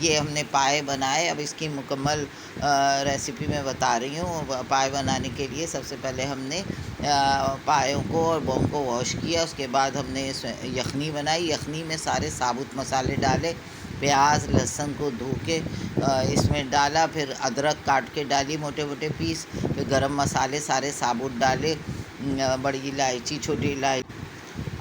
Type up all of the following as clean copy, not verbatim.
ये हमने पाए बनाए। अब इसकी मुकम्मल रेसिपी मैं बता रही हूँ। पाए बनाने के लिए सबसे पहले हमने पायों को और बोंग को वॉश किया। उसके बाद हमने इसमें यखनी बनाई। यखनी में सारे साबुत मसाले डाले, प्याज लहसुन को धो के इसमें डाला, फिर अदरक काट के डाली मोटे मोटे पीस, फिर गरम मसाले सारे साबुत डाले, बड़ी इलायची छोटी इलायची।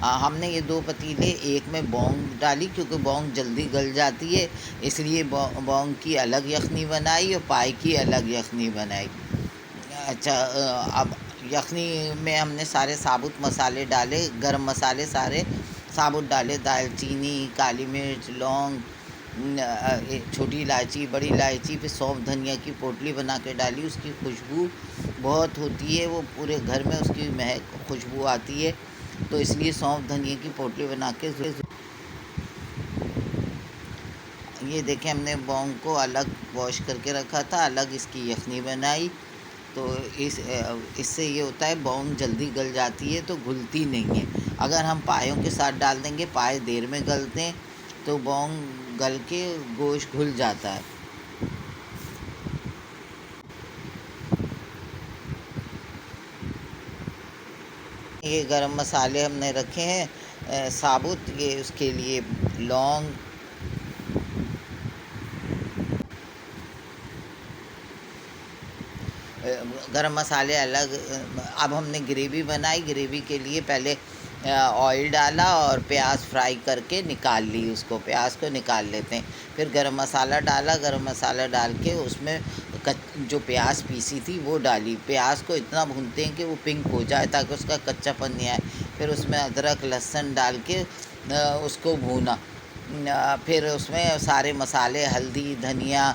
हमने ये 2 पतीले, एक में लौंग डाली क्योंकि लौंग जल्दी गल जाती है, इसलिए लौंग की अलग यखनी बनाई और पाए की अलग यखनी बनाई। अच्छा, अब यखनी में हमने सारे साबुत मसाले डाले, गरम मसाले सारे साबुत डाले, दालचीनी, काली मिर्च, लौंग, छोटी इलायची, बड़ी इलायची, फिर सौंफ धनिया की पोटली बना के डाली। उसकी खुशबू बहुत होती है, वो पूरे घर में उसकी महक खुशबू आती है, तो इसलिए सौंफ धनिया की पोटली बना के। ये देखें, हमने लौंग को अलग वॉश करके रखा था, अलग इसकी यखनी बनाई। तो इससे ये होता है लौंग जल्दी गल जाती है तो घुलती नहीं है। अगर हम पायों के साथ डाल देंगे, पाए देर में गलते हैं, तो लौंग गल के गोश्त घुल जाता है। ये गरम मसाले हमने रखे हैं साबुत, ये उसके लिए लौंग, गरम मसाले अलग। अब हमने ग्रेवी बनाई। ग्रेवी के लिए पहले ऑयल डाला और प्याज फ्राई करके निकाल ली उसको, प्याज को निकाल लेते हैं। फिर गरम मसाला डाला, गरम मसाला डाल के उसमें जो प्याज पीसी थी वो डाली। प्याज को इतना भूनते हैं कि वो पिंक हो जाए ताकि उसका कच्चापन नहीं आए। फिर उसमें अदरक लहसुन डाल के उसको भूना। फिर उसमें सारे मसाले, हल्दी, धनिया,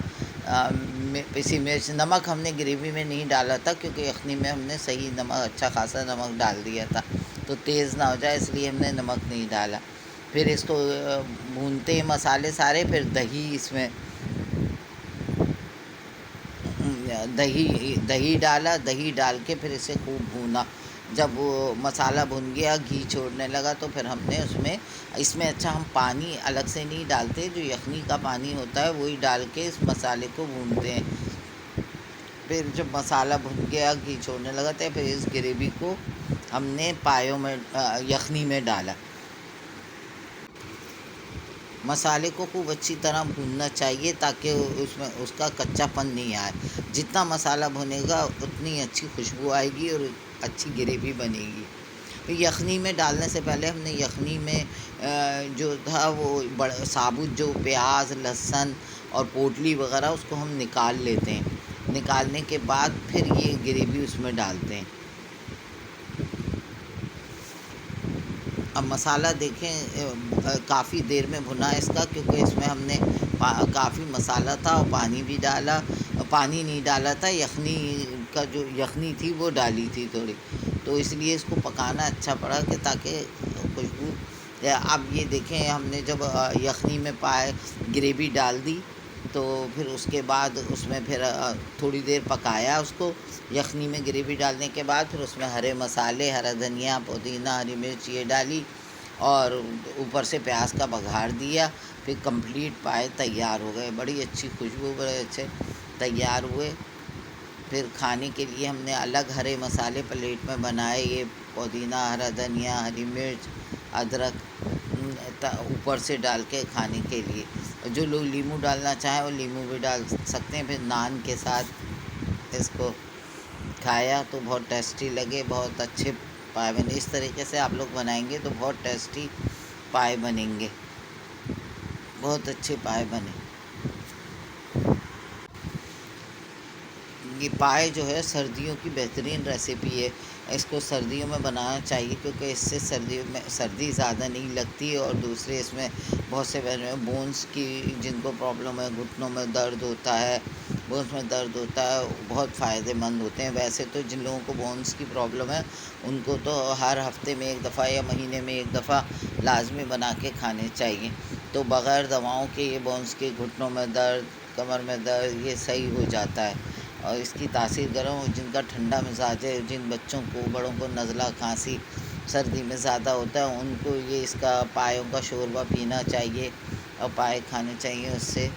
पिसी मिर्च, नमक हमने ग्रेवी में नहीं डाला था क्योंकि यखनी में हमने सही नमक, अच्छा खासा नमक डाल दिया था, तो तेज़ ना हो जाए इसलिए हमने नमक नहीं डाला। फिर इसको भूनते हैं मसाले सारे। फिर दही इसमें दही डाला, दही डाल के फिर इसे खूब भूना। जब वो मसाला भुन गया, घी छोड़ने लगा, तो फिर हमने इसमें अच्छा हम पानी अलग से नहीं डालते, जो यखनी का पानी होता है वही डाल के इस मसाले को भूनते हैं। फिर जब मसाला भुन गया, घी छोड़ने लगा, तो फिर इस ग्रेवी को हमने पायों में, यखनी में डाला। मसाले को खूब अच्छी तरह भूनना चाहिए ताकि उसमें उसका कच्चापन नहीं आए। जितना मसाला भुनेगा उतनी अच्छी खुशबू आएगी और अच्छी ग्रेवी बनेगी। फिर यखनी में डालने से पहले हमने यखनी में जो था वो साबुत जो प्याज लहसुन और पोटली वगैरह उसको हम निकाल लेते हैं। निकालने के बाद फिर ये ग्रेवी उसमें डालते हैं। अब मसाला देखें काफ़ी देर में भुना इसका, क्योंकि इसमें हमने काफ़ी मसाला था और पानी भी डाला। पानी नहीं डाला था, यखनी का जो यखनी थी वो डाली थी थोड़ी, तो इसलिए इसको पकाना अच्छा पड़ा कि ताकि खुशबू। अब ये देखें, हमने जब यखनी में पाए ग्रेवी डाल दी, तो फिर उसके बाद उसमें फिर थोड़ी देर पकाया उसको। यखनी में ग्रेवी डालने के बाद फिर उसमें हरे मसाले, हरा धनिया, पुदीना, हरी मिर्च ये डाली और ऊपर से प्याज का बघार दिया। फिर कंप्लीट पाए तैयार हो गए, बड़ी अच्छी खुशबू, बड़े अच्छे तैयार हुए। फिर खाने के लिए हमने अलग हरे मसाले प्लेट में बनाए, ये पुदीना, हरा धनिया, हरी मिर्च, अदरक ऊपर से डाल के खाने के लिए। जो लोग नींबू डालना चाहें वो नींबू भी डाल सकते हैं। फिर नान के साथ इसको खाया तो बहुत टेस्टी लगे, बहुत अच्छे पाए बने। इस तरीके से आप लोग बनाएंगे तो बहुत टेस्टी पाए बनेंगे, बहुत अच्छे पाए बने। ये पाए जो है सर्दियों की बेहतरीन रेसिपी है। इसको सर्दियों में बनाना चाहिए क्योंकि इससे सर्दियों में सर्दी ज़्यादा नहीं लगती, और दूसरे इसमें बहुत से बोन्स की जिनको प्रॉब्लम है, घुटनों में दर्द होता है, बोन्स में दर्द होता है, बहुत फ़ायदेमंद होते हैं। वैसे तो जिन लोगों को बोन्स की प्रॉब्लम है उनको तो हर हफ्ते में एक दफ़ा या महीने में एक दफ़ा लाजमी बना के खाने चाहिए। तो बग़ैर दवाओं के ये बोन्स के घुटनों में दर्द, कमर में दर्द ये सही हो जाता है। और इसकी तासीर गर्म, जिनका ठंडा मिजाज है, जिन बच्चों को, बड़ों को नज़ला खांसी सर्दी में ज़्यादा होता है, उनको ये इसका पायों का शोरबा पीना चाहिए। उपाय खाने चाहिए उससे।